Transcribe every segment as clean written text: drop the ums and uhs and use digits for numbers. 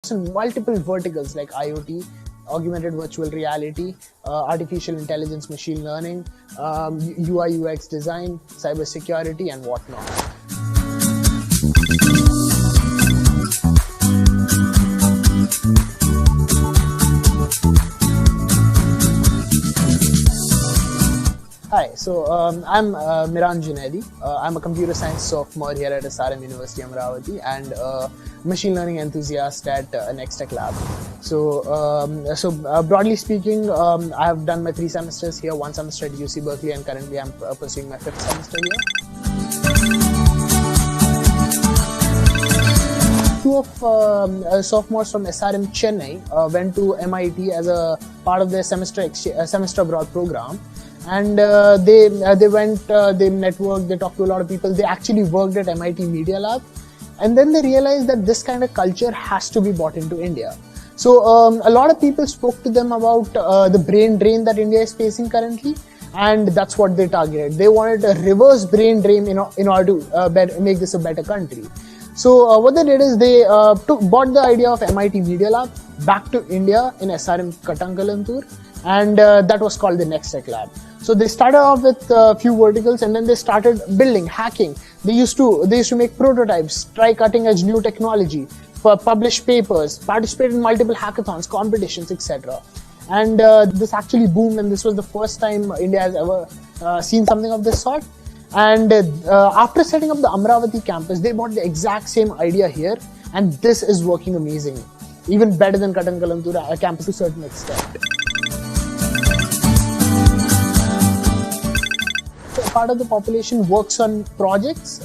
in multiple verticals like IoT, augmented virtual reality, artificial intelligence, machine learning, UI UX design, cybersecurity, and whatnot. Hi, so I'm Miran Junaidi. I'm a computer science sophomore here at SRM University Amravati and machine learning enthusiast at Nextech Lab. So broadly speaking, I have done my 3 semesters here, 1 semester at UC Berkeley, and currently I'm pursuing my 5th semester here. Two of sophomores from SRM Chennai went to MIT as a part of their semester abroad program. And they went, they networked, they talked to a lot of people. They actually worked at MIT Media Lab, and then they realized that this kind of culture has to be brought into India. So a lot of people spoke to them about the brain drain that India is facing currently, and that's what they targeted. They wanted a reverse brain drain in order to make this a better country. So what they did is they bought the idea of MIT Media Lab back to India in SRM Katankalantur, and that was called the Nextech Lab. So they started off with a few verticals, and then they started building, hacking. They used to make prototypes, try cutting edge new technology, publish papers, participate in multiple hackathons, competitions, etc. And this actually boomed, and this was the first time India has ever seen something of this sort. And after setting up the Amravati campus, they brought the exact same idea here, and this is working amazingly, even better than Katankalantur campus to a certain extent. Part of the population works on projects,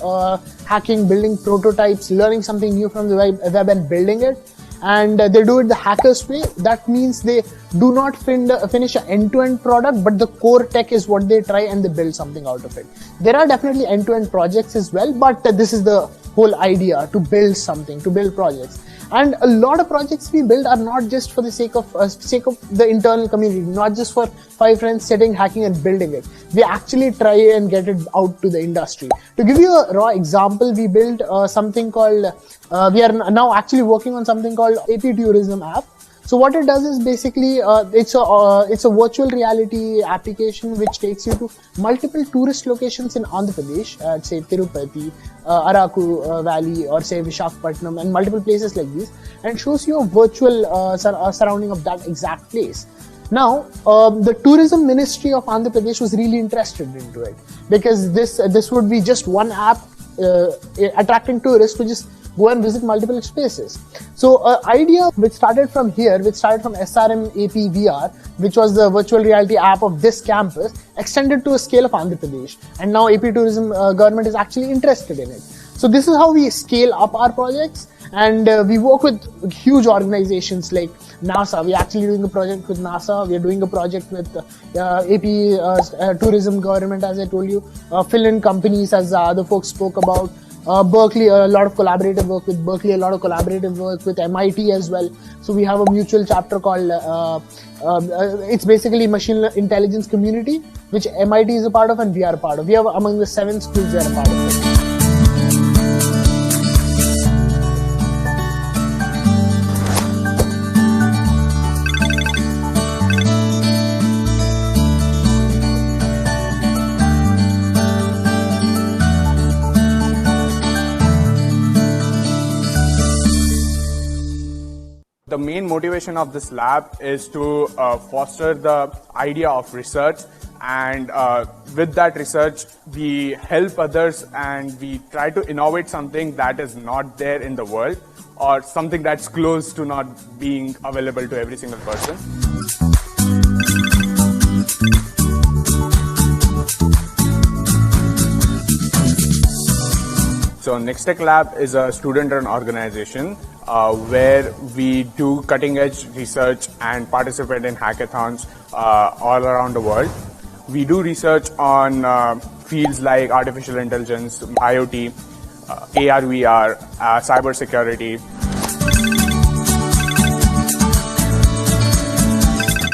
hacking, building prototypes, learning something new from the web and building it. And they do it the hackers way. That means they do not finish an end-to-end product, but the core tech is what they try, and they build something out of it. There are definitely end-to-end projects as well, but this is the whole idea, to build something, to build projects. And a lot of projects we build are not just for the sake of the internal community, not just for 5 friends sitting, hacking and building it. We actually try and get it out to the industry. To give you a raw example, we built something called, we are now actually working on something called AP Tourism app. So what it does is basically, it's a virtual reality application which takes you to multiple tourist locations in Andhra Pradesh, say Tirupati, Araku Valley, or say Visakhapatnam, and multiple places like this, and shows you a virtual surrounding of that exact place. Now, the tourism ministry of Andhra Pradesh was really interested into it, because this would be just one app attracting tourists to just go and visit multiple spaces. So idea which started from here, which started from SRM AP VR, which was the virtual reality app of this campus, extended to a scale of Andhra Pradesh, and now AP Tourism government is actually interested in it. So this is how we scale up our projects, and we work with huge organizations like NASA. We're actually doing a project with NASA. We're doing a project with AP Tourism government, as I told you, fill-in companies, as the other folks spoke about. Berkeley, a lot of collaborative work with Berkeley, a lot of collaborative work with MIT as well. So we have a mutual chapter called, it's basically machine intelligence community, which MIT is a part of and we are a part of. We are among the 7 schools that are a part of it. The main motivation of this lab is to foster the idea of research, and with that research we help others and we try to innovate something that is not there in the world, or something that's close to not being available to every single person. So Nextech Lab is a student-run organization where we do cutting-edge research and participate in hackathons all around the world. We do research on fields like artificial intelligence, IoT, AR, VR, cybersecurity.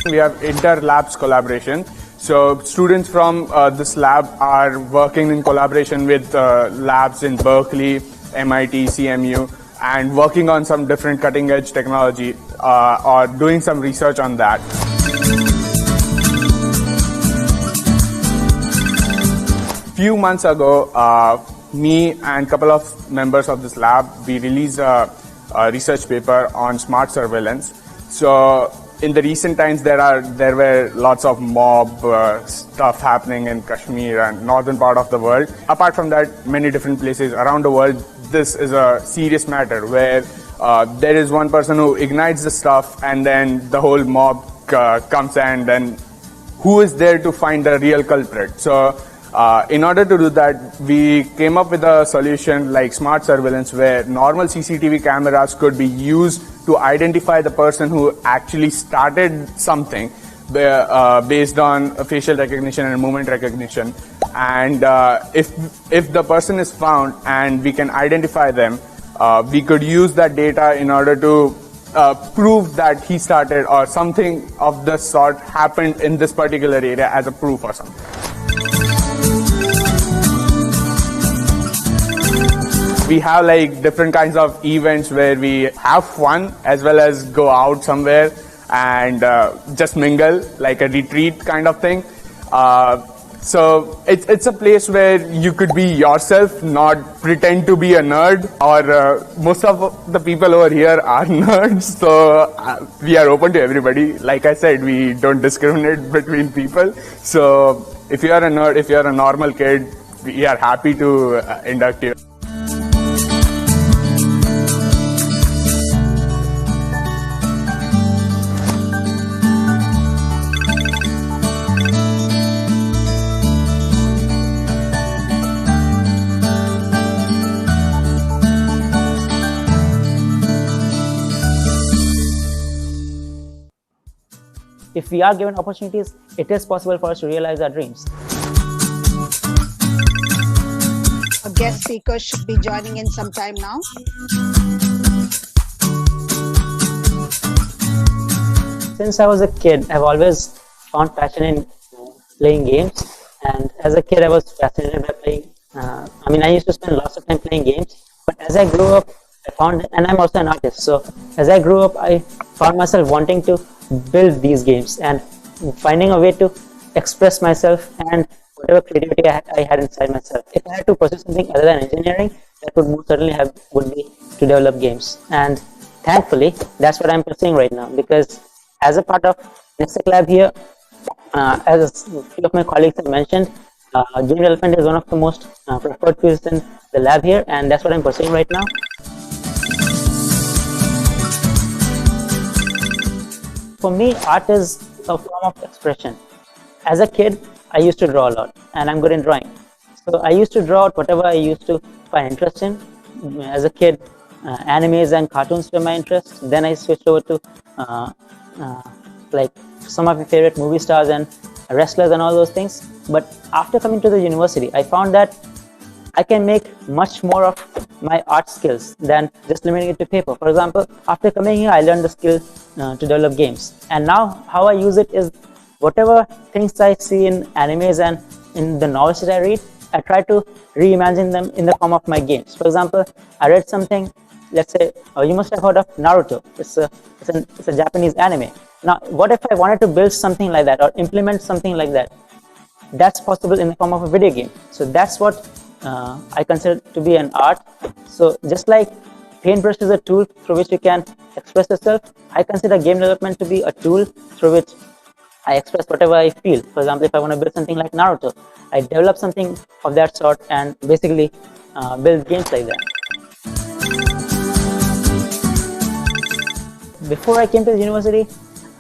We have inter-labs collaboration. So students from this lab are working in collaboration with labs in Berkeley, MIT, CMU, and working on some different cutting edge technology or doing some research on that. Few months ago, me and a couple of members of this lab, we released a research paper on smart surveillance. So in the recent times, there were lots of mob stuff happening in Kashmir and northern part of the world. Apart from that, many different places around the world, this is a serious matter where there is one person who ignites the stuff and then the whole mob comes, and then who is there to find the real culprit? So in order to do that, we came up with a solution like smart surveillance, where normal CCTV cameras could be used to identify the person who actually started something based on facial recognition and movement recognition. And if the person is found and we can identify them, we could use that data in order to prove that he started or something of the sort happened in this particular area as a proof or something. We have like different kinds of events where we have fun as well as go out somewhere and just mingle, like a retreat kind of thing. So it's a place where you could be yourself, not pretend to be a nerd, or most of the people over here are nerds, so we are open to everybody. Like I said, we don't discriminate between people. So if you are a nerd, if you are a normal kid, we are happy to induct you. If we are given opportunities, it is possible for us to realize our dreams. A guest speaker should be joining in sometime now. Since I was a kid, I've always found passion in playing games. And as a kid, I was fascinated by playing. I used to spend lots of time playing games. But as I grew up, I found, and I'm also an artist. So as I grew up, I found myself wanting to build these games and finding a way to express myself and whatever creativity I had inside myself. If I had to pursue something other than engineering, that would most certainly would be to develop games. And thankfully, that's what I'm pursuing right now, because as a part of Nextech Lab here, as a few of my colleagues have mentioned, game development is one of the most preferred fields in the lab here, and that's what I'm pursuing right now. For me, art is a form of expression. As a kid, I used to draw a lot, and I'm good in drawing. So I used to draw out whatever I used to find interest in. As a kid, animes and cartoons were my interest. Then I switched over to like some of my favorite movie stars and wrestlers and all those things. But after coming to the university, I found that I can make much more of my art skills than just limiting it to paper. For example, after coming here, I learned the skill to develop games. And now how I use it is whatever things I see in animes and in the novels that I read, I try to reimagine them in the form of my games. For example, I read something, let's say, you must have heard of Naruto. It's a Japanese anime. Now, what if I wanted to build something like that or implement something like that? That's possible in the form of a video game. So that's what I consider to be an art. So just like paintbrush is a tool through which you can express yourself, I consider game development to be a tool through which I express whatever I feel. For example, if I want to build something like Naruto, I develop something of that sort and basically build games like that. Before I came to the university,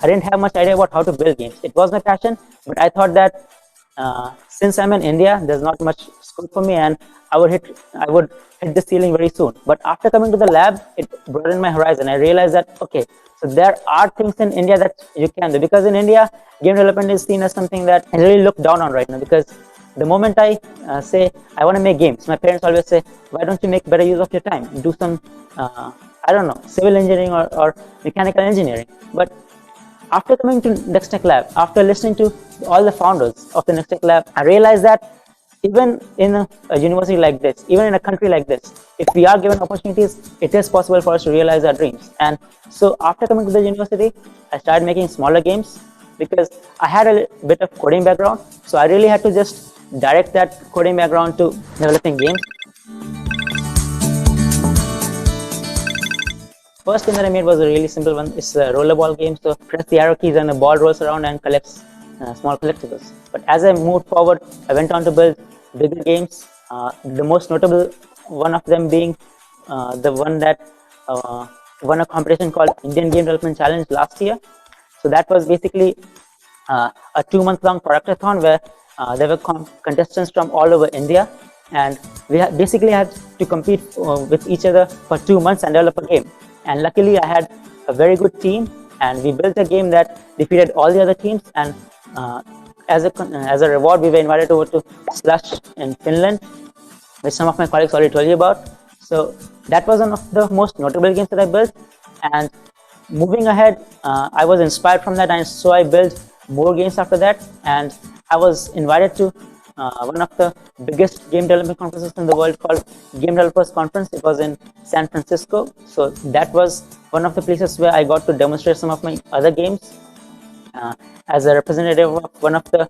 I didn't have much idea about how to build games. It was my passion, but I thought that since I'm in India, there's not much scope for me, and I would hit the ceiling very soon. But after coming to the lab, it broadened my horizon. I realized that, okay, so there are things in India that you can do, because in India, game development is seen as something that is really looked down on right now. Because the moment I say I want to make games, my parents always say, why don't you make better use of your time? Do some, I don't know, civil engineering or mechanical engineering. But after coming to Nextech Lab, after listening to all the founders of the Nextech Lab, I realized that even in a university like this, even in a country like this, if we are given opportunities, it is possible for us to realize our dreams. And so after coming to the university, I started making smaller games because I had a bit of coding background. So I really had to just direct that coding background to developing games. First game that I made was a really simple one. It's a rollerball game. So press the arrow keys and the ball rolls around and collects small collectibles. But as I moved forward, I went on to build bigger games. The most notable one of them being the one that won a competition called Indian Game Development Challenge last year. So that was basically a 2-month-long productathon where there were contestants from all over India, and we basically had to compete with each other for 2 months and develop a game. And luckily, I had a very good team, and we built a game that defeated all the other teams. And as a reward, we were invited over to Slush in Finland, which some of my colleagues already told you about. So that was one of the most notable games that I built. And moving ahead, I was inspired from that, and so I built more games after that. And I was invited to one of the biggest game development conferences in the world called Game Developers Conference. It was in San Francisco. So that was one of the places where I got to demonstrate some of my other games as a representative of one of the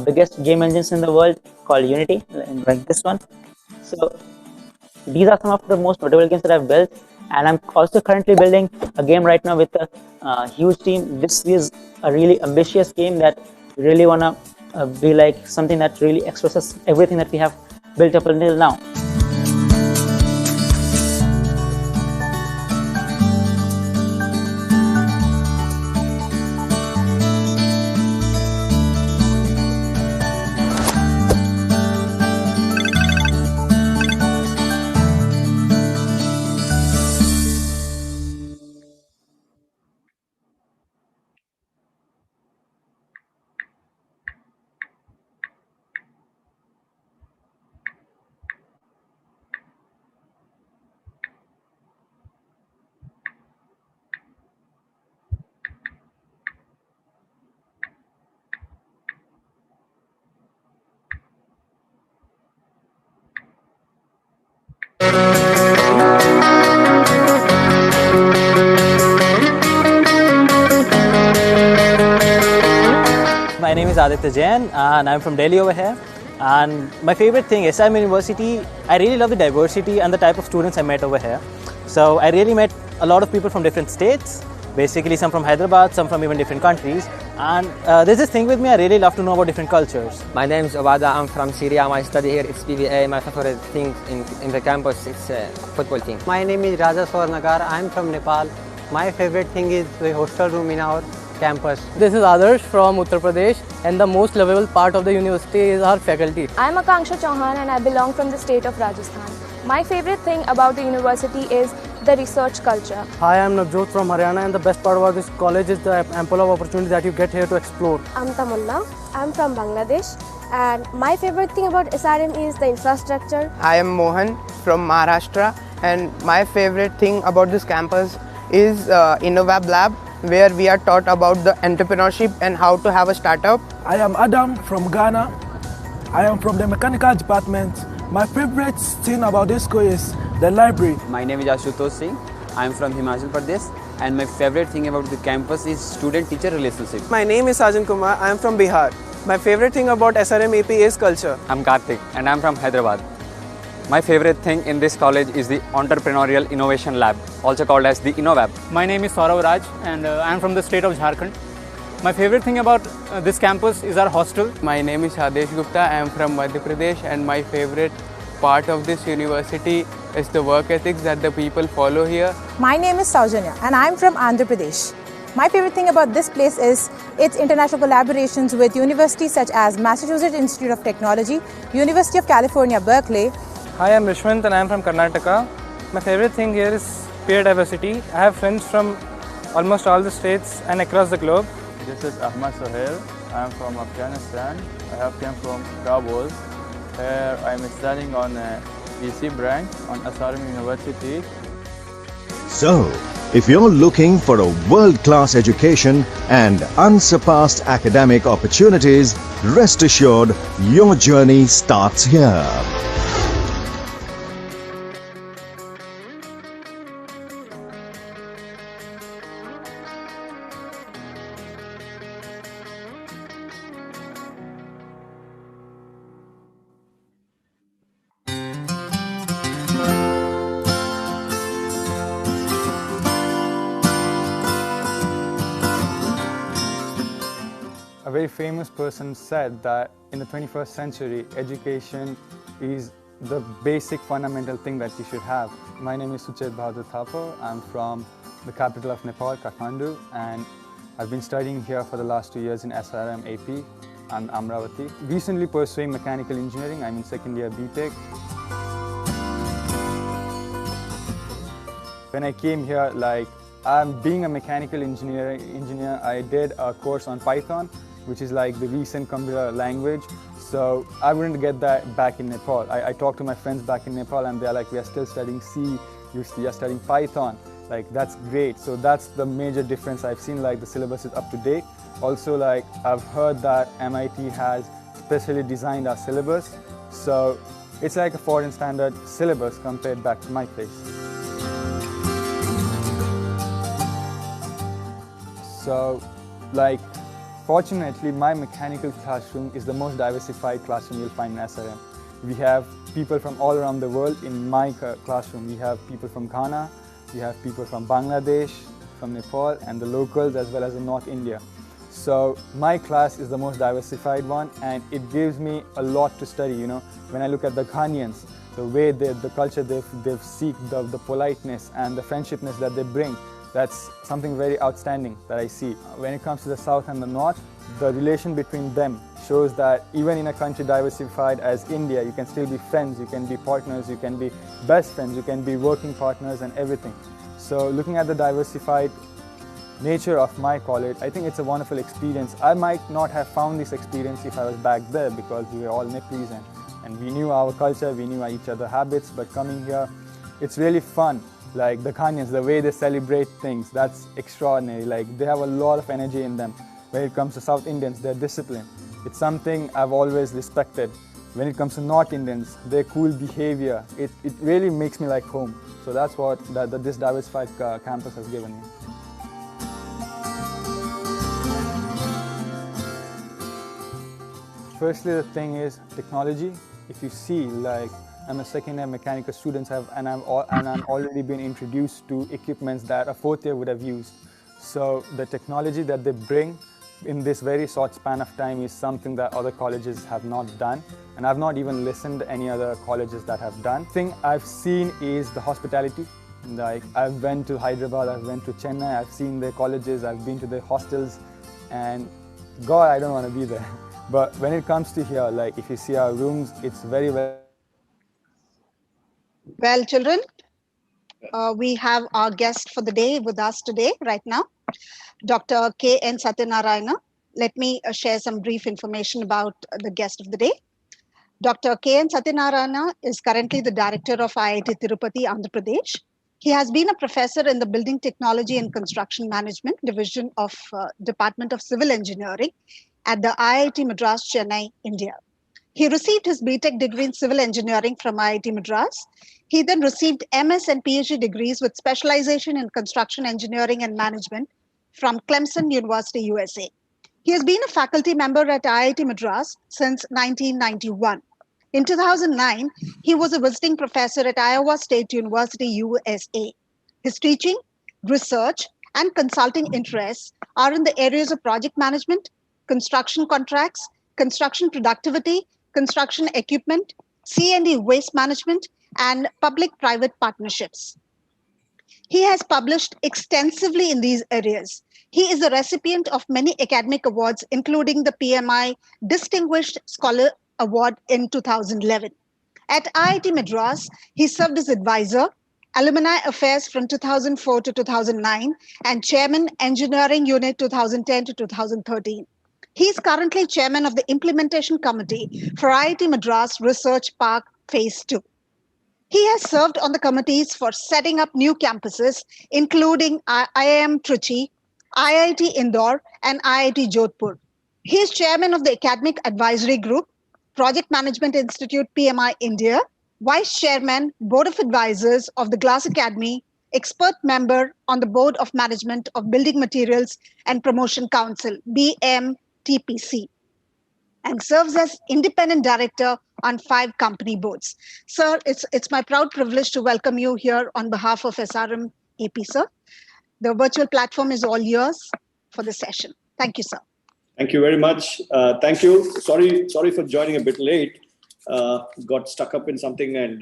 biggest game engines in the world called Unity, like this one. So these are some of the most notable games that I've built. And I'm also currently building a game right now with a huge team. This is a really ambitious game that we really want to be like something that really expresses everything that we have built up until now. My name is Aditya Jain and I'm from Delhi over here. And my favorite thing is SRM University. I really love the diversity and the type of students I met over here. So I really met a lot of people from different states, basically some from Hyderabad, some from even different countries. And there's this thing with me, I really love to know about different cultures. My name is Obada, I'm from Syria, I study here, it's PVA. My favorite thing in the campus is football team. My name is Raja Swarnagar, I'm from Nepal. My favorite thing is the hostel room in our campus. This is Adarsh from Uttar Pradesh, and the most lovable part of the university is our faculty. I'm Akanksha Chauhan and I belong from the state of Rajasthan. My favorite thing about the university is the research culture. Hi, I'm Navjot from Haryana, and the best part about this college is the ample of opportunity that you get here to explore. I'm Tamanna. I'm from Bangladesh, and my favorite thing about SRM is the infrastructure. I am Mohan from Maharashtra, and my favorite thing about this campus is InnoVab Lab, where we are taught about the entrepreneurship and how to have a startup. I am Adam from Ghana. I am from the mechanical department. My favorite thing about this school is the library. My name is Ashutosh Singh. I am from Himachal Pradesh, and my favorite thing about the campus is student-teacher relationship. My name is Sajan Kumar. I am from Bihar. My favorite thing about SRM AP is culture. I'm Karthik and I'm from Hyderabad. My favorite thing in this college is the Entrepreneurial Innovation Lab, also called as the InnoVab. My name is Saurav Raj and I'm from the state of Jharkhand. My favorite thing about this campus is our hostel. My name is Adesh Gupta. I am from Madhya Pradesh, and my favorite part of this university is the work ethics that the people follow here. My name is Saujanya and I am from Andhra Pradesh. My favorite thing about this place is its international collaborations with universities such as Massachusetts Institute of Technology, University of California, Berkeley. Hi, I'm Rishwant and I'm from Karnataka. My favorite thing here is peer diversity. I have friends from almost all the states and across the globe. This is Ahmad Sohail. I am from Afghanistan. I have come from Kabul. Here I am studying on a BC branch on SRM University. So, If you're looking for a world-class education and unsurpassed academic opportunities, rest assured your journey starts here. A very famous person said that in the 21st century, education is the basic fundamental thing that you should have. My name is Suchet Bahadur Thapar. I'm from the capital of Nepal, Kathmandu, and I've been studying here for the last 2 years in SRM AP and Amravati. Recently pursuing mechanical engineering. I'm in second year BTech. When I came here, being a mechanical engineer, I did a course on Python, which is like the recent computer language. So I wouldn't get that back in Nepal. I talked to my friends back in Nepal and they're like, we are still studying C, we are studying Python. Like, that's great. So that's the major difference I've seen, like the syllabus is up to date. Also, like, I've heard that MIT has specially designed our syllabus. So it's like a foreign standard syllabus compared back to my place. So, fortunately, my mechanical classroom is the most diversified classroom you'll find in SRM. We have people from all around the world in my classroom. We have people from Ghana, we have people from Bangladesh, from Nepal, and the locals as well as in North India. So my class is the most diversified one, and it gives me a lot to study. You know, when I look at the Ghanaians, the way the culture they've seek, the politeness and the friendshipness that they bring, that's something very outstanding that I see. When it comes to the South and the North, the relation between them shows that even in a country diversified as India, you can still be friends, you can be partners, you can be best friends, you can be working partners and everything. So looking at the diversified nature of my college, I think it's a wonderful experience. I might not have found this experience if I was back there, because we were all Nepalese and we knew our culture, we knew each other's habits, but coming here, it's really fun. Like the Ghanaians, the way they celebrate things, that's extraordinary. Like, they have a lot of energy in them. When it comes to South Indians, their discipline, it's something I've always respected. When it comes to North Indians, their cool behavior, it really makes me like home. So that's what this diversified campus has given me. Firstly, the thing is technology. If you see, like, I'm a second-year mechanical student, and I'm already been introduced to equipments that a fourth year would have used. So the technology that they bring in this very short span of time is something that other colleges have not done, and I've not even listened to any other colleges that have done. The thing I've seen is the hospitality. Like, I've went to Hyderabad, I've went to Chennai, I've seen their colleges, I've been to their hostels, and God, I don't want to be there. But when it comes to here, like, if you see our rooms, it's very well. Well, children, we have our guest for the day with us today, right now, Dr. K.N. Satyanarayana. Let me share some brief information about the guest of the day. Dr. K.N. Satyanarayana is currently the director of IIT Tirupati, Andhra Pradesh. He has been a professor in the Building Technology and Construction Management Division of Department of Civil Engineering at the IIT Madras, Chennai, India. He received his BTech degree in Civil Engineering from IIT Madras. He then received MS and PhD degrees with specialization in Construction Engineering and Management from Clemson University, USA. He has been a faculty member at IIT Madras since 1991. In 2009, he was a visiting professor at Iowa State University, USA. His teaching, research, and consulting interests are in the areas of project management, construction contracts, construction productivity, construction equipment, C&E waste management, and public-private partnerships. He has published extensively in these areas. He is a recipient of many academic awards, including the PMI Distinguished Scholar Award in 2011. At IIT Madras, he served as advisor, Alumni Affairs from 2004 to 2009, and Chairman, Engineering Unit 2010 to 2013. He is currently chairman of the Implementation Committee for IIT Madras Research Park Phase 2. He has served on the committees for setting up new campuses, including IIM Trichy, IIT Indore, and IIT Jodhpur. He is chairman of the Academic Advisory Group, Project Management Institute PMI India, vice chairman, Board of Advisors of the Glass Academy, expert member on the Board of Management of Building Materials and Promotion Council, BMTPC, and serves as independent director on 5 company boards. Sir, it's my proud privilege to welcome you here on behalf of SRM AP, sir. The virtual platform is all yours for the session. Thank you, sir. Thank you very much. Thank you. Sorry for joining a bit late. Got stuck up in something and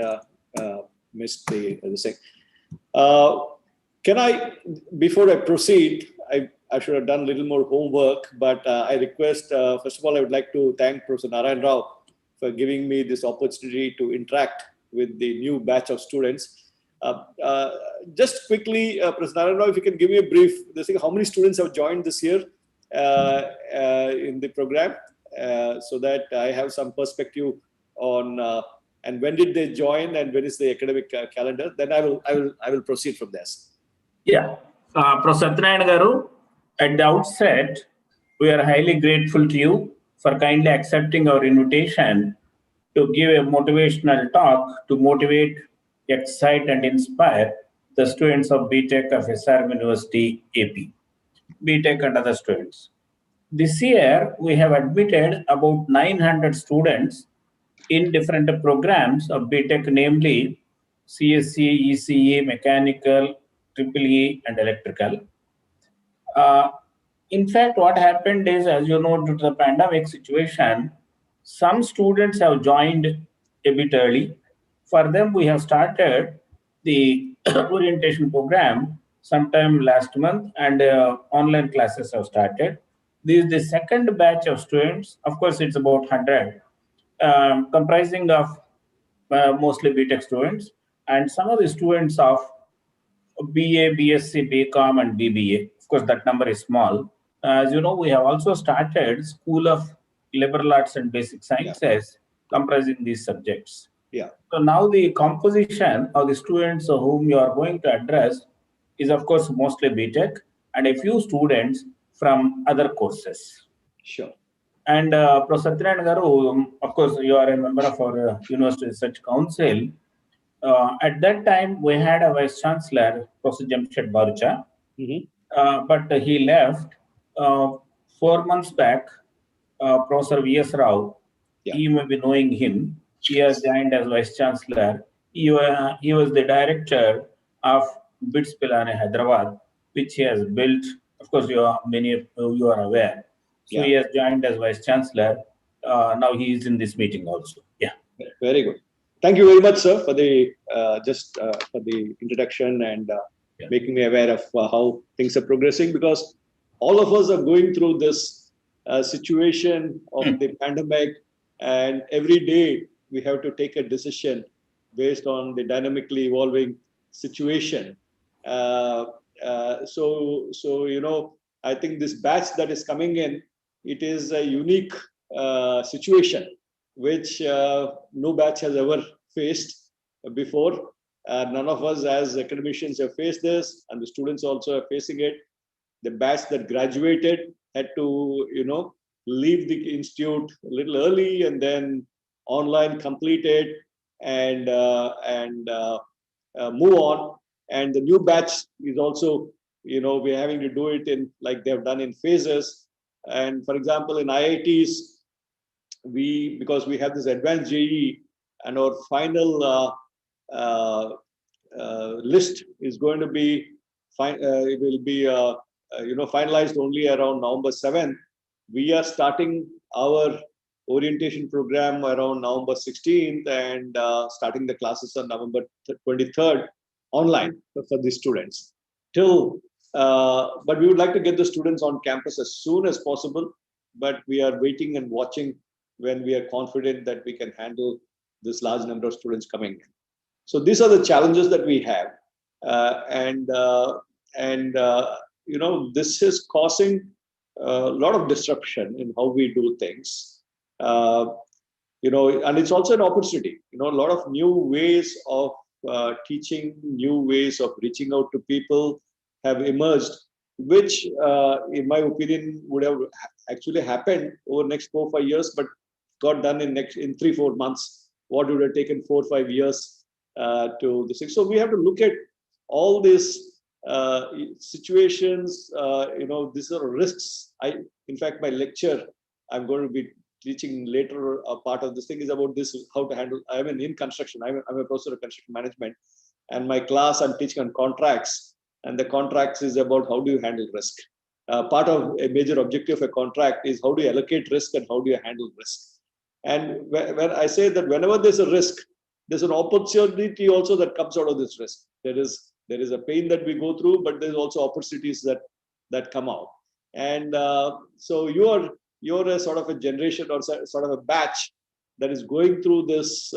missed the thing. Can I, before I proceed, I should have done a little more homework, but I request, first of all, I would like to thank Professor Narayan Rao for giving me this opportunity to interact with the new batch of students. Just quickly, Professor Narayan Rao, if you can give me a brief, how many students have joined this year in the program, so that I have some perspective on, and when did they join and when is the academic calendar, then I will proceed from this. Yeah, Professor Satyanarayana garu, at the outset, we are highly grateful to you for kindly accepting our invitation to give a motivational talk to motivate, excite, and inspire the students of BTech of SRM University AP, BTech and other students. This year, we have admitted about 900 students in different programs of BTech, namely CSE, ECE, Mechanical, EEE, and Electrical. In fact, what happened is, as you know, due to the pandemic situation, some students have joined a bit early. For them, we have started the orientation program sometime last month, and online classes have started. This is the second batch of students. Of course, it's about 100, comprising of mostly BTech students, and some of the students of BA, BSc, BCom, and BBA. Of course, that number is small. As you know, we have also started School of Liberal Arts and Basic Sciences, comprising these subjects. Yeah. So now the composition of the students whom you are going to address is, of course, mostly BTech and a few students from other courses. Sure. And Professor Satyanarayana garu, of course, you are a member of our University Research Council. At that time, we had a Vice Chancellor, Professor Jamshed Barucha, but he left 4 months back. Professor V.S. Rao, you may be knowing him. He has joined as Vice Chancellor. He was the director of BITS Pilani, Hyderabad, which he has built. Of course, many of you are aware. So he has joined as Vice Chancellor. Now he is in this meeting also. Yeah. Very good. Thank you very much, sir, for the for the introduction and making me aware of how things are progressing, because all of us are going through this situation of the pandemic, and every day we have to take a decision based on the dynamically evolving situation. So you know, I think this batch that is coming in, it is a unique situation which no batch has ever faced before. None of us as academicians have faced this, and the students also are facing it. The batch that graduated had to, you know, leave the institute a little early and then online complete it and move on. And the new batch is also, you know, we're having to do it in like they've done in phases. And for example, in IITs, because we have this advanced JEE, and our final list is going to be it will be finalized only around November 7th. We are starting our orientation program around November 16th and starting the classes on November 23rd online for the students. But we would like to get the students on campus as soon as possible, but we are waiting and watching when we are confident that we can handle this large number of students coming in. So these are the challenges that we have, you know, this is causing a lot of disruption in how we do things. You know, and it's also an opportunity. You know, a lot of new ways of teaching, new ways of reaching out to people have emerged, which, in my opinion, would have actually happened over the next 4 or 5 years, but got done in 3-4 months. What would have taken 4 or 5 years to this thing. So we have to look at all these situations. These are risks. In fact, my lecture I'm going to be teaching later, a part of this thing is about this, how to handle. I'm in construction. I'm a professor of construction management, and my class I'm teaching on contracts, and the contracts is about how do you handle risk. Part of a major objective of a contract is how do you allocate risk and how do you handle risk. And when I say that whenever there's a risk, there's an opportunity also that comes out of this risk. There is a pain that we go through, but there's also opportunities that come out. And so you're a sort of a generation or sort of a batch that is going through this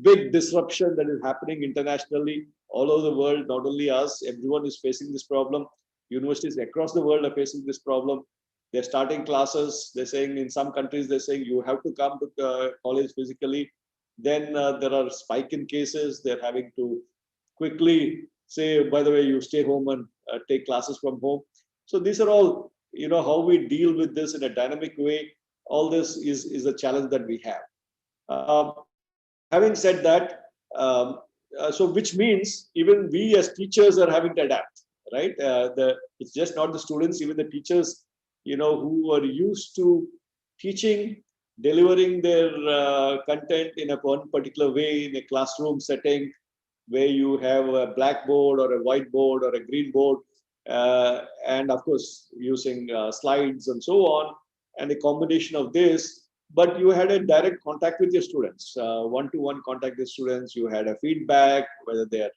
big disruption that is happening internationally, all over the world. Not only us, everyone is facing this problem. Universities across the world are facing this problem. They're starting classes. They're saying in some countries, they're saying you have to come to college physically. Then there are spike in cases. They're having to quickly say, by the way, you stay home and take classes from home. So these are all, how we deal with this in a dynamic way. All this is a challenge that we have. Having said that, so which means even we as teachers are having to adapt, right? It's just not the students, even the teachers, who are used to teaching, delivering their content in one particular way in a classroom setting, where you have a blackboard or a whiteboard or a green board, and of course using slides and so on, and a combination of this. But you had a direct contact with your students, one-to-one contact with students. You had a feedback, whether they're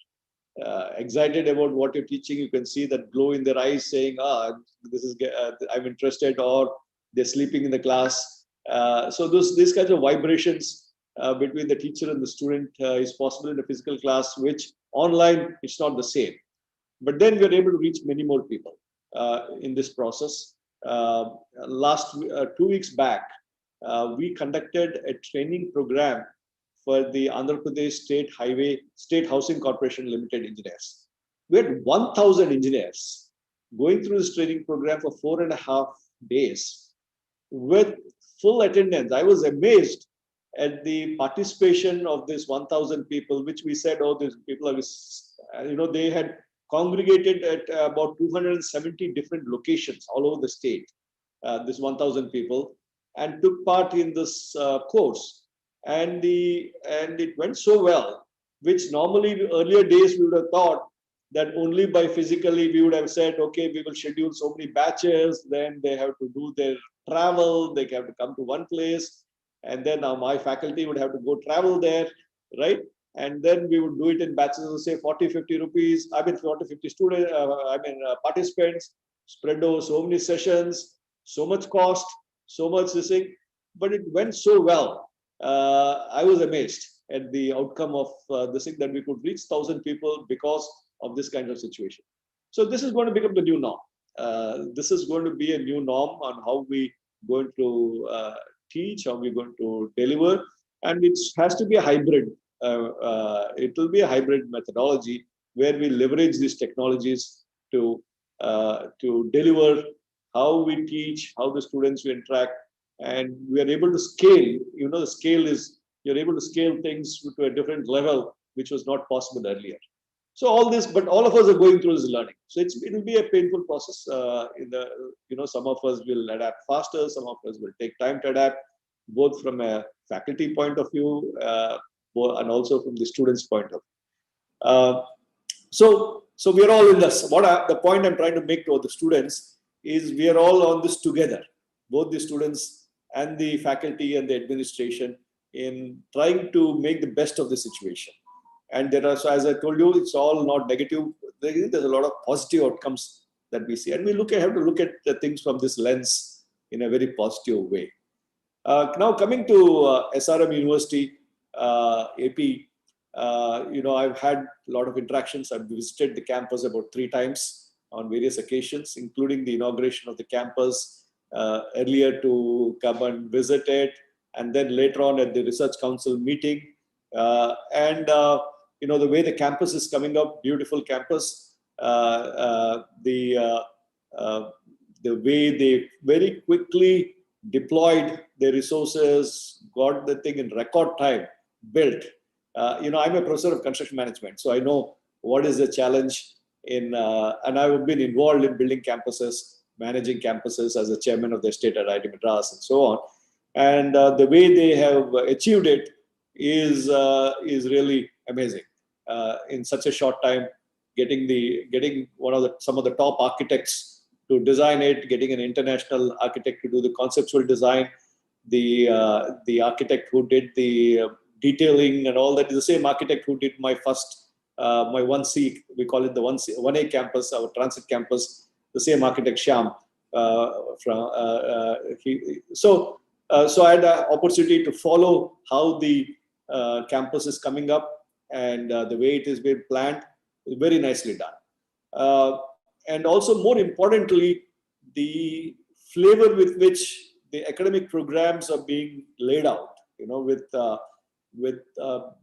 excited about what you're teaching. You can see that glow in their eyes saying, I'm interested, or they're sleeping in the class. So these kinds of vibrations between the teacher and the student is possible in a physical class, which online, it's not the same. But then we're able to reach many more people in this process. Last 2 weeks back, we conducted a training program for the Andhra Pradesh State Housing Corporation Limited engineers. We had 1,000 engineers going through this training program for 4.5 days with full attendance. I was amazed at the participation of this 1,000 people, which we said, oh, these people are, they had congregated at about 270 different locations all over the state, this 1,000 people, and took part in this course. And it went so well, which normally earlier days we would have thought that only by physically we would have said, okay, we will schedule so many batches, then they have to do their travel, they have to come to one place, and then now my faculty would have to go travel there, right? And then we would do it in batches of say 40-50 rupees. 40-50 students, participants, spread over so many sessions, so much cost, so much this thing, but it went so well. I was amazed at the outcome of this thing, that we could reach 1,000 people because of this kind of situation. So this is going to become the new norm. This is going to be a new norm on how we going to teach, how we're going to deliver, and it has to be a hybrid. It will be a hybrid methodology where we leverage these technologies to deliver how we teach, how the students will interact, and we are able to scale. The scale is, you're able to scale things to a different level, which was not possible earlier. So all this, but all of us are going through this learning. So it will be a painful process. Some of us will adapt faster, some of us will take time to adapt, both from a faculty point of view and also from the students' point of view. So we are all in this. The point I'm trying to make to the students is we are all on this together, both the students and the faculty and the administration, in trying to make the best of the situation. And there are, so as I told you, it's all not negative. There's a lot of positive outcomes that we see, and we have to look at the things from this lens in a very positive way. Now coming to SRM University, AP, I've had a lot of interactions. I've visited the campus about 3 times on various occasions, including the inauguration of the campus, earlier to come and visit it, and then later on at the Research Council meeting. the way the campus is coming up, beautiful campus, the way they very quickly deployed their resources, got the thing in record time, built. I'm a professor of construction management, so I know what is the challenge and I've been involved in building campuses, managing campuses as a chairman of the state at IIT Madras and so on. And the way they have achieved it is really amazing. In such a short time, getting some of the top architects to design it, getting an international architect to do the conceptual design, the architect who did the detailing and all that is the same architect who did my first, my 1C, we call it the 1A campus, our transit campus, the same architect Shyam. So I had the opportunity to follow how the campus is coming up and the way it is being planned, very nicely done. And also, more importantly, the flavor with which the academic programs are being laid out, with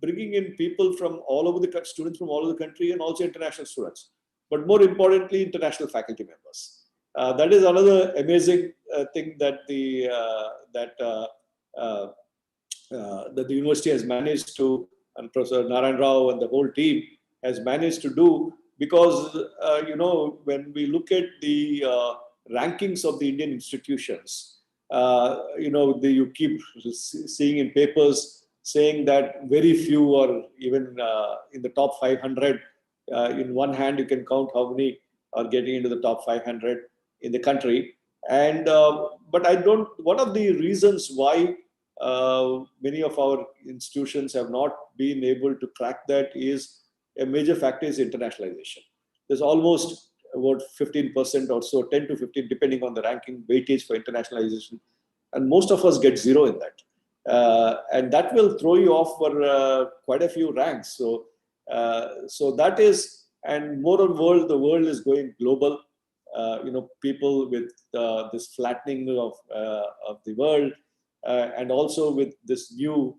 bringing in people from all over the students from all over the country and also international students, but more importantly, international faculty members. That is another amazing thing that the university has managed to, and Professor Narayan Rao and the whole team has managed to do, because when we look at the rankings of the Indian institutions, you keep seeing in papers saying that very few are even in the top 500. In one hand, you can count how many are getting into the top 500 in the country. And but one of the reasons why many of our institutions have not been able to crack that is a major factor is internationalization. There's almost about 15% or so, 10 to 15, depending on the ranking weightage for internationalization. And most of us get zero in that. And that will throw you off for quite a few ranks. So that is, and more and more, the world is going global. People with this flattening of the world, and also with this new,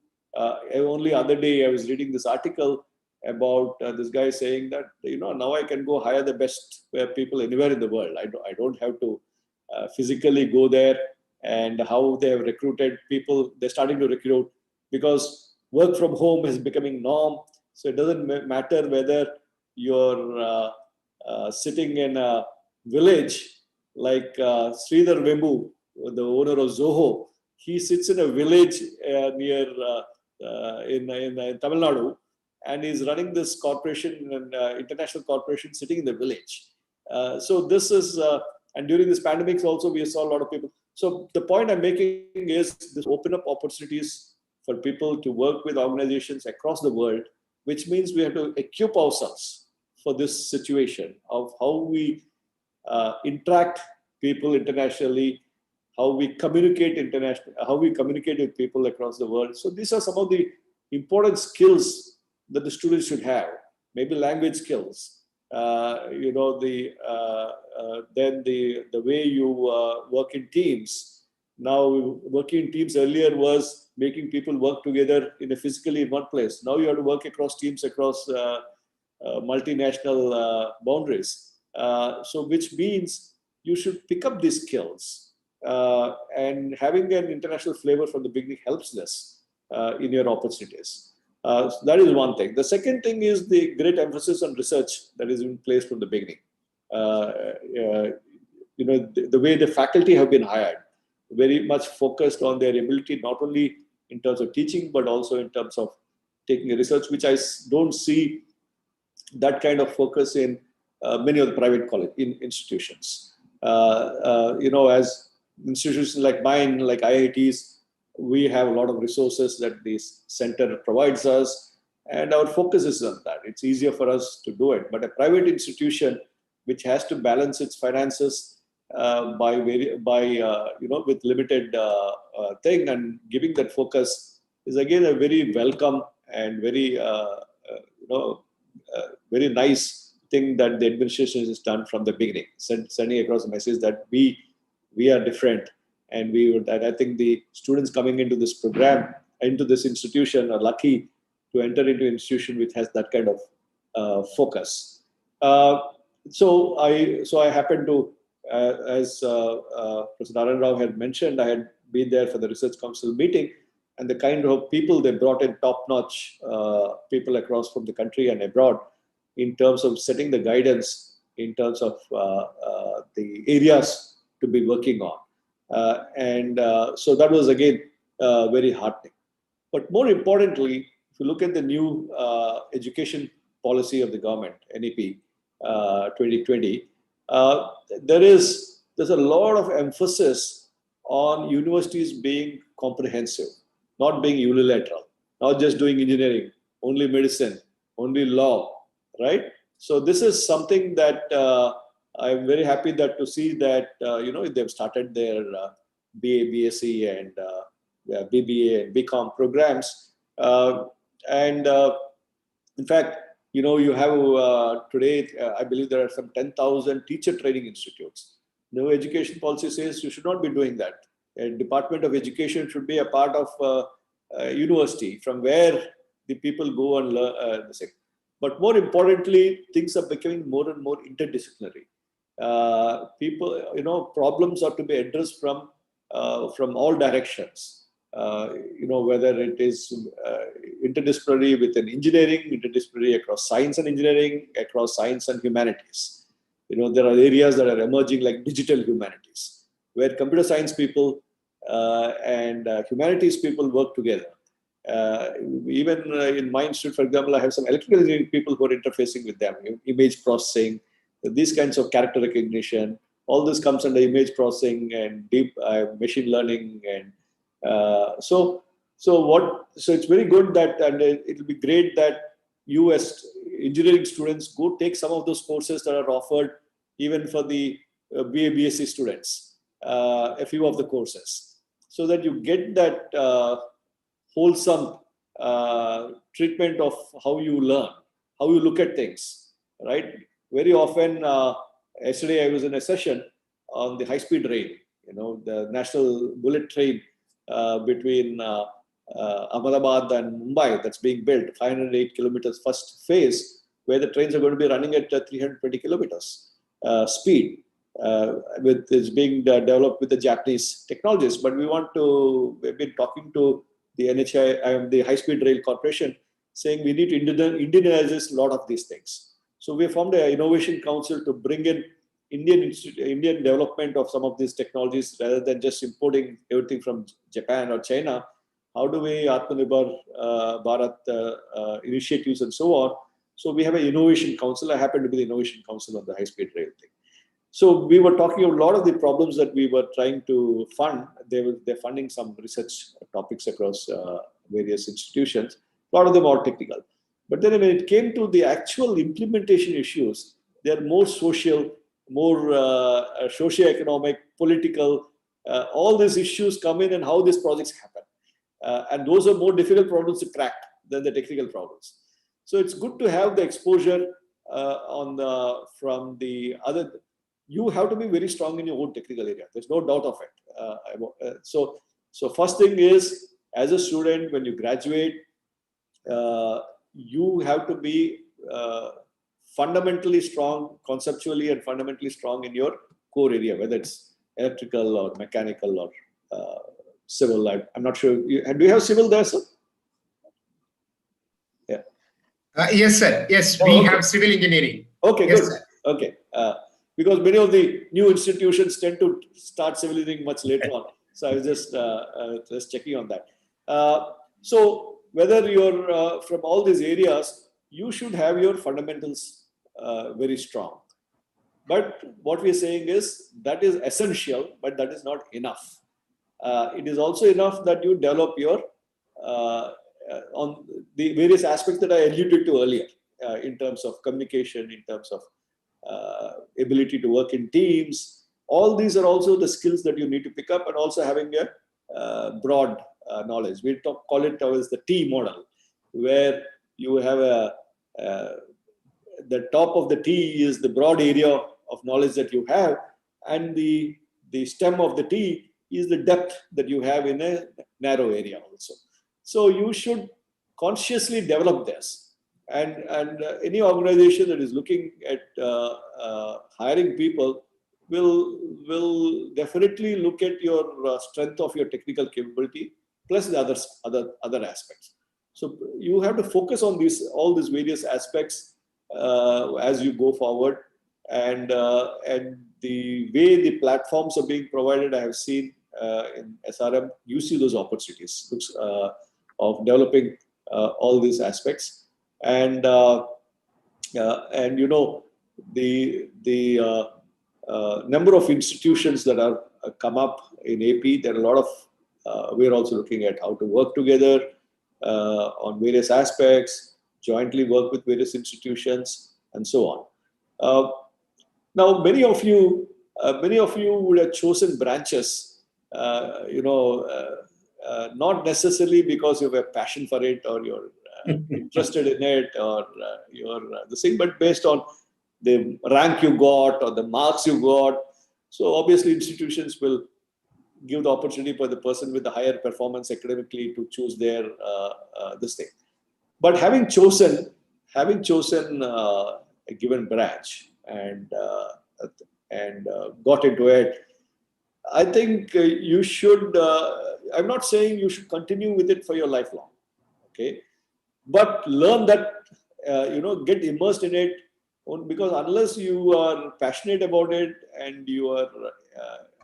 only other day I was reading this article about this guy saying that, now I can go hire the best people anywhere in the world. I don't have to physically go there, and how they have recruited people. They're starting to recruit because work from home is becoming norm. So it doesn't matter whether you're sitting in a village like Sridhar Vembu, the owner of Zoho. He sits in a village near in Tamil Nadu, and he's running this corporation, and international corporation, sitting in the village. So this is, and during this pandemic also, we saw a lot of people. So the point I'm making is this open up opportunities for people to work with organizations across the world, which means we have to equip ourselves for this situation of how we interact people internationally, how we communicate how we communicate with people across the world. So these are some of the important skills that the students should have. Maybe language skills, then the way you work in teams. Now, working in teams earlier was making people work together physically in one place. Now you have to work across teams, across multinational boundaries. So which means you should pick up these skills. And having an international flavor from the beginning helps this in your opportunities. So that is one thing. The second thing is the great emphasis on research that is in place from the beginning. The way the faculty have been hired, very much focused on their ability, not only in terms of teaching, but also in terms of taking a research, which I don't see that kind of focus in many of the private college institutions. As institutions like mine, like IITs, we have a lot of resources that this center provides us, and our focus is on that. It's easier for us to do it. But a private institution which has to balance its finances with limited thing, and giving that focus is again a very welcome and very very nice thing that the administration has done from the beginning, sending across a message that we are different. And I think the students coming into this program, into this institution, are lucky to enter into an institution which has that kind of focus. So I happened to, as Professor Narayan Rao had mentioned, I had been there for the Research Council meeting, and the kind of people they brought in, top-notch people across from the country and abroad, in terms of setting the guidance, in terms of the areas to be working on. So that was again very heartening. But more importantly, if you look at the new education policy of the government, NEP 2020, there's a lot of emphasis on universities being comprehensive, not being unilateral, not just doing engineering, only medicine, only law, right? So this is something that I'm very happy that to see that they've started their BA, BSc, and BBA and BCom programs, in fact, you have today, I believe there are some 10,000 teacher training institutes. New education policy says you should not be doing that. A Department of Education should be a part of university from where the people go and learn. But more importantly, things are becoming more and more interdisciplinary. Problems are to be addressed from all directions. Whether it is interdisciplinary within engineering, interdisciplinary across science and engineering, across science and humanities. There are areas that are emerging like digital humanities, where computer science people and humanities people work together. Even in my institute, for example, I have some electrical engineering people who are interfacing with them, image processing, these kinds of character recognition. All this comes under image processing and deep machine learning, and so it's very good that, and it will be great that you as engineering students go take some of those courses that are offered even for the BA, BSc students, a few of the courses, so that you get that wholesome treatment of how you learn, how you look at things, right? Very often, yesterday I was in a session on the high-speed rail, the national bullet train between Ahmedabad and Mumbai that's being built, 508 kilometers first phase, where the trains are going to be running at 320 kilometers speed. It's being developed with the Japanese technologies. But we've been talking to the NHI, the High Speed Rail Corporation, saying we need to Indianize a lot of these things. So we formed an innovation council to bring in Indian development of some of these technologies rather than just importing everything from Japan or China. How do we Atmanirbhar Bharat initiatives and so on? So we have an innovation council. I happen to be the innovation council on the high-speed rail thing. So we were talking a lot of the problems that we were trying to fund. They're funding some research topics across various institutions. A lot of them are technical. But then when it came to the actual implementation issues, they're more social, more socio-economic, political. All these issues come in and how these projects happen. And those are more difficult problems to crack than the technical problems. So it's good to have the exposure from the other. You have to be very strong in your own technical area. There's no doubt of it. So first thing is, as a student, when you graduate, you have to be fundamentally strong, conceptually and fundamentally strong in your core area, whether it's electrical or mechanical or civil. I'm not sure. Do you have civil there, sir? Yeah. Yes, sir. Yes, we have civil engineering. Okay, yes, good. Sir. Okay. Because many of the new institutions tend to start civil engineering much later on. So I was just checking on that. So whether you're from all these areas, you should have your fundamentals very strong. But what we're saying is that is essential, but that is not enough. It is also enough that you develop your on the various aspects that I alluded to earlier, in terms of communication, in terms of ability to work in teams. All these are also the skills that you need to pick up, and also having a broad knowledge. We call it as the T model, where you have the top of the T is the broad area of knowledge that you have, and the stem of the T is the depth that you have in a narrow area also. So you should consciously develop this. And any organization that is looking at hiring people will definitely look at your strength of your technical capability plus the other aspects. So you have to focus on all these various aspects as you go forward, and the way the platforms are being provided, I have seen in SRM, you see those opportunities of developing all these aspects, and you know, the number of institutions that are come up in AP. There are a lot of. We're also looking at how to work together on various aspects, jointly work with various institutions, and so on. Now, many of you would have chosen branches, you know, not necessarily because you have a passion for it or you're interested in it or you're the same, but based on the rank you got or the marks you got. So obviously institutions will give the opportunity for the person with the higher performance academically to choose their this thing. But having chosen a given branch and got into it, I think you should. I'm not saying you should continue with it for your lifelong, okay? But learn that, you know, get immersed in it, because unless you are passionate about it and you are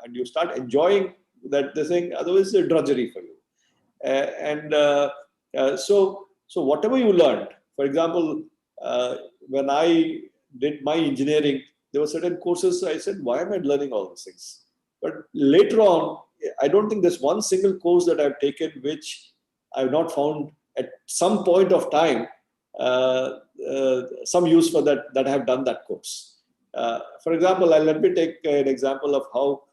and you start enjoying that thing, otherwise it's a drudgery for you. So whatever you learned, for example, when I did my engineering, there were certain courses I said, why am I learning all these things? But later on, I don't think there's one single course that I've taken which I've not found at some point of time some use for that I have done that course. For example, let me take an example of how,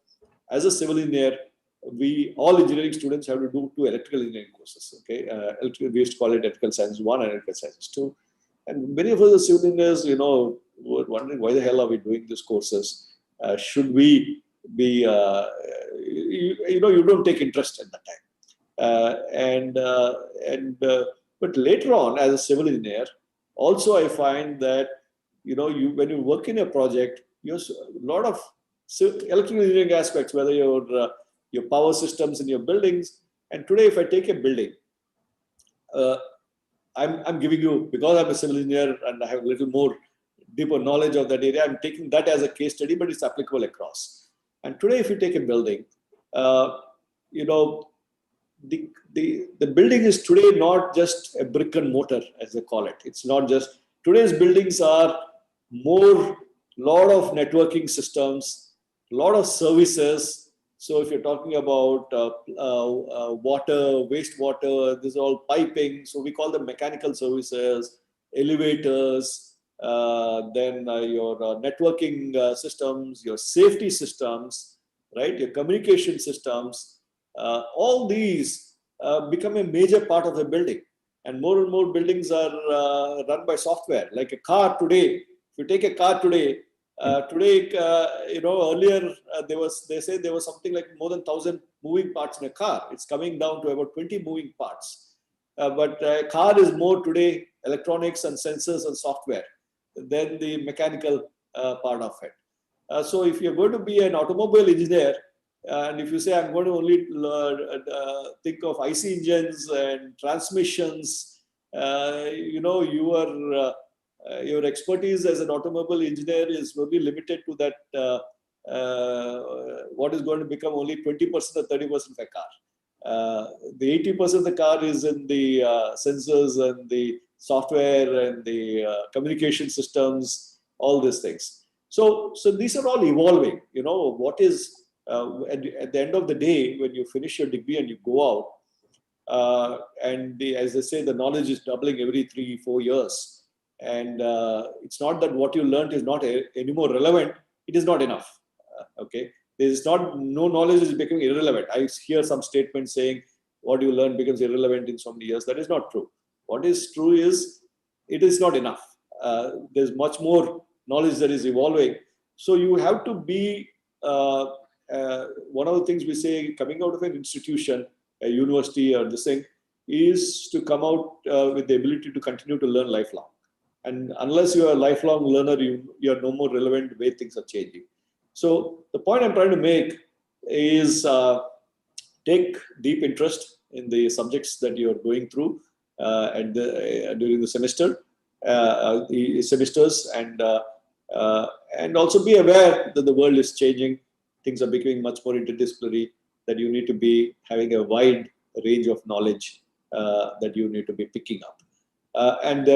as a civil engineer, all engineering students have to do 2 electrical engineering courses. Okay, we used to call it electrical science 1 and electrical science 2. And many of us as civil engineers, you know, were wondering, why the hell are we doing these courses? Should we be, you know, you don't take interest at that time. But later on, as a civil engineer, also I find that, you know, when you work in a project, there's a lot of electrical engineering aspects, whether your power systems in your buildings. And today, if I take a building, I'm giving you, because I'm a civil engineer and I have a little more deeper knowledge of that area, I'm taking that as a case study, but it's applicable across. And today, if you take a building, you know, the building is today not just a brick and mortar, as they call it. It's not just, today's buildings are lot of networking systems, a lot of services. So if you're talking about water, wastewater, this is all piping. So we call them mechanical services, elevators, then your networking systems, your safety systems, right? Your communication systems. All these become a major part of the building, and more buildings are run by software. Like a car today, if you take a car today, you know, earlier they say there was something like more than 1,000 moving parts in a car. It's coming down to about 20 moving parts. But a car is more today electronics and sensors and software than the mechanical part of it. So if you're going to be an automobile engineer, and if you say, I'm going to only think of IC engines and transmissions, you know, your expertise as an automobile engineer is very limited to that, what is going to become only 20% or 30% of a car. The 80% of the car is in the sensors and the software and the communication systems, all these things. So these are all evolving. You know, what is, at the end of the day, when you finish your degree and you go out, and as they say, the knowledge is doubling every 3-4 years. And it's not that what you learned is not anymore relevant. It is not enough. Okay, no knowledge is becoming irrelevant. I hear some statements saying what you learn becomes irrelevant in so many years. That is not true. What is true is it is not enough. There's much more knowledge that is evolving. So you have to be one of the things we say, coming out of an institution, a university or this thing, is to come out with the ability to continue to learn lifelong. And unless you are a lifelong learner, you are no more relevant the way things are changing. So the point I'm trying to make is take deep interest in the subjects that you are going through during the semester, the semesters, and also be aware that the world is changing. Things are becoming much more interdisciplinary, that you need to be having a wide range of knowledge that you need to be picking up. And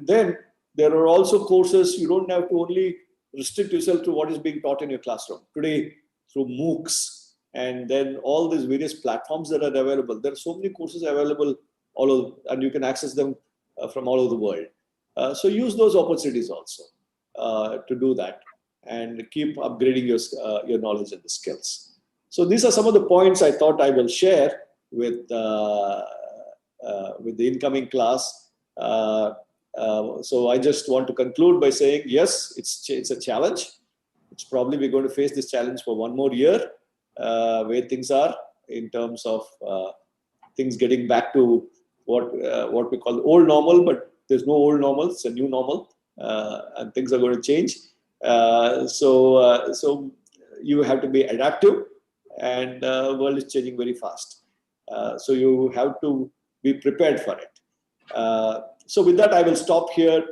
then there are also courses. You don't have to only restrict yourself to what is being taught in your classroom. Today, through MOOCs and then all these various platforms that are available, there are so many courses available all over, and you can access them from all over the world. So use those opportunities also to do that and keep upgrading your knowledge and the skills. So these are some of the points I thought I will share with the incoming class. So I just want to conclude by saying, yes, it's a challenge. It's probably we're going to face this challenge for one more year, where things are in terms of things getting back to what we call the old normal, but there's no old normal, it's a new normal, and things are going to change. So you have to be adaptive, and the world is changing very fast. So you have to be prepared for it. So with that, I will stop here,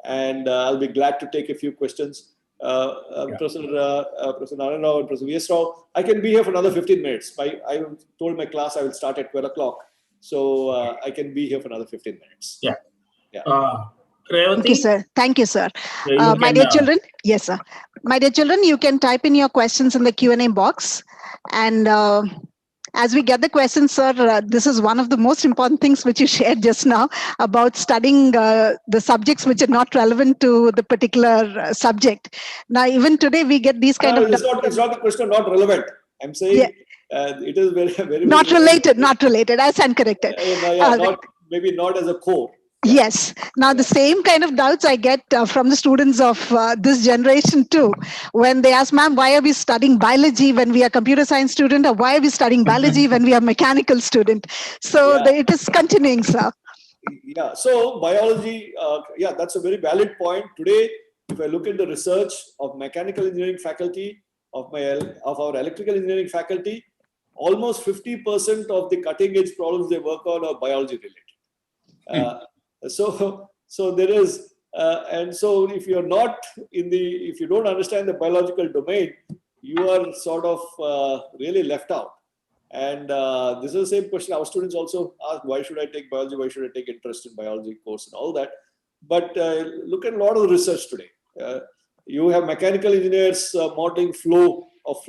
and I'll be glad to take a few questions. Professor Narayana or Professor V.S. Rao, I can be here for another 15 minutes. I told my class I will start at 12 o'clock. So I can be here for another 15 minutes. Yeah. Thank you, sir. Thank you, sir. My dear children, yes, sir. My dear children, you can type in your questions in the Q&A box. And as we get the questions, sir, this is one of the most important things which you shared just now about studying the subjects which are not relevant to the particular subject. Now, even today, we get these kind of... It's not the question not relevant. I'm saying it is very not related, not related. I stand corrected. Maybe not as a core. Yes. Now, the same kind of doubts I get from the students of this generation too. When they ask, ma'am, why are we studying biology when we are computer science student, or why are we studying biology when we are mechanical student? So it is continuing, sir. Yeah. So biology, that's a very valid point. Today, if I look at the research of mechanical engineering faculty, of our electrical engineering faculty, almost 50% of the cutting edge problems they work on are biology related. So there is, and so if you're not if you don't understand the biological domain, you are sort of really left out. And this is the same question our students also ask: why should I take biology? Why should I take interest in biology course and all that? But look at a lot of the research today. You have mechanical engineers modeling flow